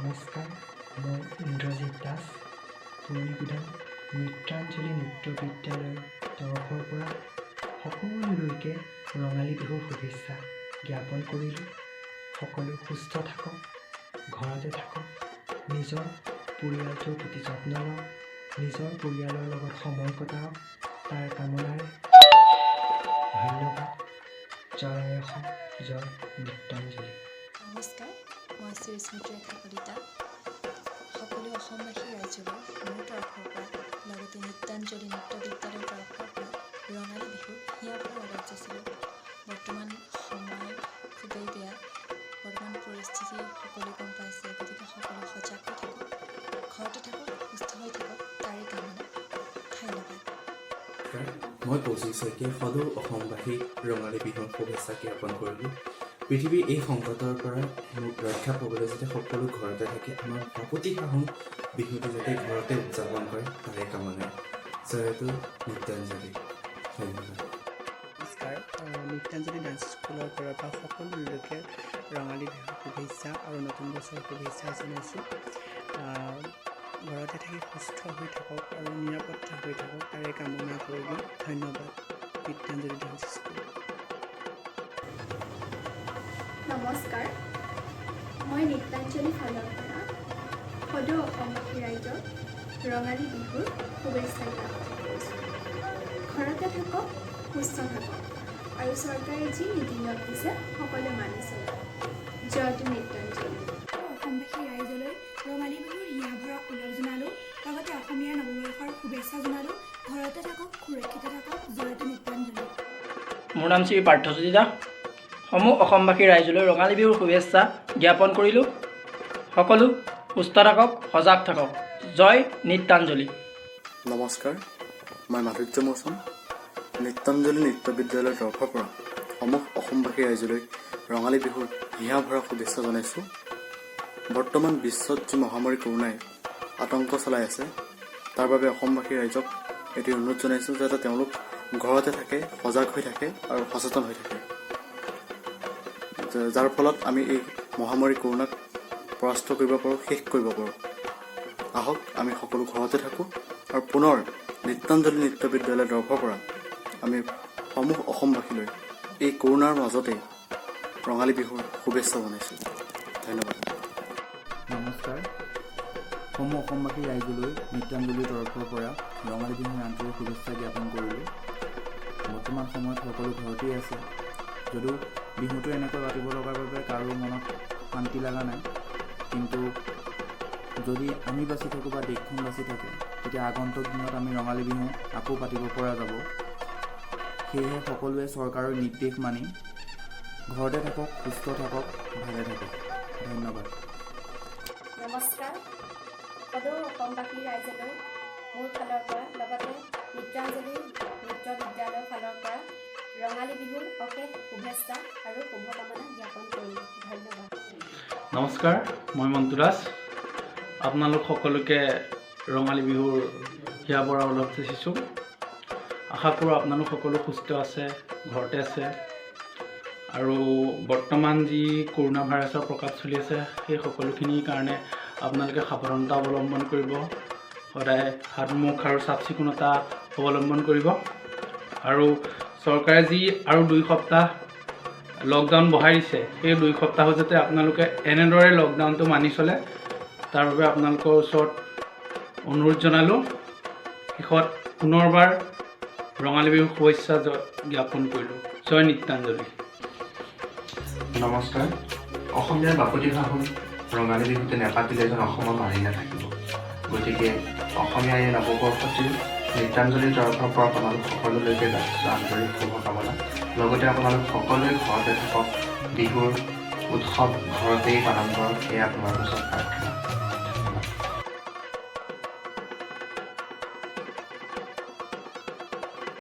নমস্কাৰ, মই ইন্দ্ৰজিৎ দাস, পুৰণিগুদাম নৃত্যাঞ্জলি নৃত্য বিদ্যালয়ৰ তৰফৰ পৰা সকলোলৈকে ৰঙালী বিহুৰ শুভেচ্ছা জ্ঞাপন কৰিলোঁ। সকলো সুস্থ থাকক, ঘৰতে থাকক, নিজৰ পৰিয়ালটোৰ প্ৰতি যত্ন লওক, নিজৰ পৰিয়ালৰ লগত সময় কটাওক, তাৰ কামনাৰে ধন্যবাদ। জয় অসম, জয় নৃত্যাঞ্জলি। নমস্কাৰ, মই শ্ৰী স্মৃতিৰেখা কলিতা। সকলো অসমবাসী ৰাইজলৈ মোৰ তৰফৰ পৰা লগতে নৃত্যাঞ্জলি নৃত্য বিদ্যালয়ৰ তৰফৰ পৰা ৰঙালী বিহুৰ হিয়াভৰা আদৰ যাচিলোঁ। বৰ্তমান সময় খুবেই বেয়া, বৰ্তমান পৰিস্থিতি সকলোৱে গম পাইছে, গতিকে সকলো সজাগ হৈ থাকক, ঘৰতে থাকক, সুস্থ হৈ থাকক, তাৰে কামনা। ধন্যবাদ। মই কৌশিক শইকীয়াই সদৌ অসমবাসীক ৰঙালী বিহুৰ শুভেচ্ছা জ্ঞাপন কৰিলোঁ। পৃথিৱীৰ এই সংকটৰ পৰা ৰক্ষা পাবলৈ যাতে সকলো ঘৰতে থাকি আমাৰ বাপুতি সাহোন বিহুটো যাতে ঘৰতে উদযাপন কৰে তাৰে কামনাৰে। জয়তু নৃত্যাঞ্জলি। ধন্যবাদ। নমস্কাৰ, নৃত্যাঞ্জলি ডান্স স্কুলৰ পৰা সকলো লোকে ৰঙালী বিহুৰ শুভেচ্ছা আৰু নতুন বছৰৰ শুভেচ্ছা জনাইছোঁ। ঘৰতে থাকি সুস্থ হৈ থাকক আৰু নিৰাপত্তা হৈ থাকক তাৰে কামনা কৰিলোঁ। ধন্যবাদ। Nrityanjali dance school. নমস্কাৰ, মই নৃত্যাঞ্জলি ফালৰ পৰা সদৌ অসমবাসী ৰাইজক ৰঙালী বিহুৰ শুভেচ্ছা জ্ঞাপন কৰিছোঁ। ঘৰতে থাকক, সুস্থ থাকক আৰু চৰকাৰে যি নীতি নিয়ম দিছে সকলোৱে মানি চলক। জয়তু নৃত্যাঞ্জলি। অসমবাসী ৰাইজলৈ ৰঙালী বিহুৰ হিয়াভৰা ওলগ জনালোঁ, লগতে অসমীয়া নৱবৰ্ষৰ শুভেচ্ছা জনালোঁ। ঘৰতে থাকক, সুৰক্ষিত থাকক। জয়তু নৃত্যাঞ্জলি। মোৰ নাম শ্ৰী পাৰ্থজ্যোতি দাস। সমূহ অসমবাসী ৰাইজলৈ ৰঙালী বিহুৰ শুভেচ্ছা জ্ঞাপন কৰিলোঁ। সকলো সুস্থ থাকক, সজাগ থাকক। জয় নৃত্যাঞ্জলি। নমস্কাৰ, মই মাধুৰ্য মৌচুম, নৃত্যাঞ্জলি নৃত্য বিদ্যালয়ৰ তৰফৰ পৰা সমূহ অসমবাসী ৰাইজলৈ ৰঙালী বিহুৰ হিয়াভৰা শুভেচ্ছা জনাইছোঁ। বৰ্তমান বিশ্বত যি মহামাৰী কৰোণাই আতংক চলাই আছে, তাৰ বাবে অসমবাসী ৰাইজক এটি অনুৰোধ জনাইছোঁ যাতে তেওঁলোক ঘৰতে থাকে, সজাগ হৈ থাকে আৰু সচেতন হৈ থাকে, যাৰ ফলত আমি এই মহামাৰী কৰোণাক পৰাস্ত কৰিব পাৰোঁ, শেষ কৰিব পাৰোঁ। আহক আমি সকলো ঘৰতে থাকোঁ আৰু পুনৰ নৃত্যাঞ্জলি নৃত্য বিদ্যালয়ৰ তৰফৰ পৰা আমি সমূহ অসমবাসীলৈ এই কৰোণাৰ মাজতেই ৰঙালী বিহুৰ শুভেচ্ছা জনাইছোঁ। ধন্যবাদ। নমস্কাৰ, সমূহ অসমবাসী ৰাইজলৈ নৃত্যাঞ্জলিৰ তৰফৰ পৰা ৰঙালী বিহুৰ আন্তৰিক শুভেচ্ছা জ্ঞাপন কৰিলোঁ। বৰ্তমান সময়ত সকলো ঘৰতেই আছে, যদিও বিহুটো এনেকৈ পাতিব লগাৰ বাবে কাৰো মনত শান্তি লগা নাই, কিন্তু যদি আমি বাচি থাকোঁ বা দেশখন বাচি থাকে, তেতিয়া আগন্তুক দিনত আমি ৰঙালী বিহু আকৌ পাতিব পৰা যাব। সেয়েহে সকলোৱে চৰকাৰৰ নিৰ্দেশ মানি ঘৰতে থাকক, সুস্থ থাকক, ভালে থাকক। ধন্যবাদ। নমস্কাৰ, সদৌ অসমবাসী ৰাইজলৈ মোৰ ফালৰ পৰা লগতে নৃত্যাঞ্জলি নৃত্য বিদ্যালয়ৰ ফালৰ পৰা ৰঙালী বিহুৰ অশেষ শুভেচ্ছা আৰু শুভকামনা জ্ঞাপন কৰিলোঁ। ধন্যবাদ। নমস্কাৰ, মই মন্টু দাস। আপোনালোক সকলোকে ৰঙালী বিহুৰ হিয়াভৰা ওলগ যাচিছোঁ। আশা কৰোঁ আপোনালোক সকলো সুস্থ আছে, ঘৰতে আছে, আৰু বৰ্তমান যি কৰোণা ভাইৰাছৰ প্ৰকাশ চলি আছে সেই সকলোখিনিৰ কাৰণে আপোনালোকে সাৱধানতা অৱলম্বন কৰিব, সদায় হাত মুখ আৰু চাফ চিকুণতা অৱলম্বন কৰিব, আৰু চৰকাৰে যি আৰু 2 সপ্তাহ লকডাউন বঢ়াই দিছে, সেই 2 সপ্তাহো যাতে আপোনালোকে এনেদৰে লকডাউনটো মানি চলে তাৰ বাবে আপোনালোকৰ ওচৰত অনুৰোধ জনালোঁ। শেষত পুনৰবাৰ ৰঙালী বিহুৰ শুভেচ্ছা জ্ঞাপন কৰিলোঁ। জয় নৃত্যাঞ্জলি। নমস্কাৰ, অসমীয়াৰ বাপুতি সাহোন ৰঙালী বিহুতে নেপাতিলে যেন অসমৰ মাৰি নাথাকিব। গতিকে অসমীয়া এই নৱবৰ্ষটিৰ নৃত্যাঞ্জলিৰ তৰফৰ পৰা আপোনালোক সকলোলৈকে আন্তৰিক শুভকামনা। লগতে আপোনালোক সকলোৱে ঘৰতে থাকক, বিহুৰ উৎসৱ ঘৰতেই পালন কৰক, এয়া আপোনাৰ ওচৰত প্ৰাৰ্থনা।